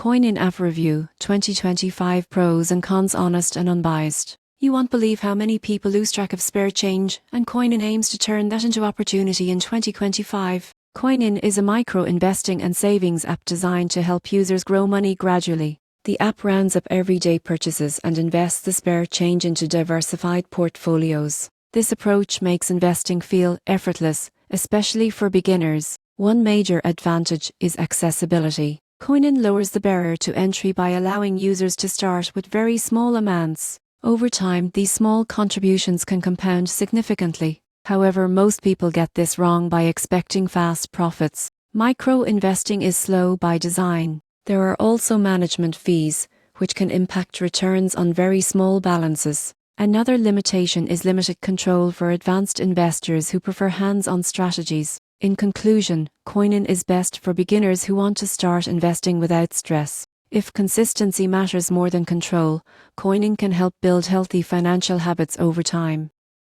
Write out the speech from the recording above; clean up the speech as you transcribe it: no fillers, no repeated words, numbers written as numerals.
Coinin App Review 2025 Pros and Cons, honest and unbiased. You won't believe how many people lose track of spare change, and Coinin aims to turn that into opportunity in 2025. Coinin is a micro-investing and savings app designed to help users grow money gradually. The app rounds up everyday purchases and invests the spare change into diversified portfolios. This approach makes investing feel effortless, especially for beginners. One major advantage is accessibility. Coinin lowers the barrier to entry by allowing users to start with very small amounts. Over time, these small contributions can compound significantly. However, most people get this wrong by expecting fast profits. Micro-investing is slow by design. There are also management fees, which can impact returns on very small balances. Another limitation is limited control for advanced investors who prefer hands-on strategies. In conclusion, Coinin is best for beginners who want to start investing without stress. If consistency matters more than control, Coinin can help build healthy financial habits over time.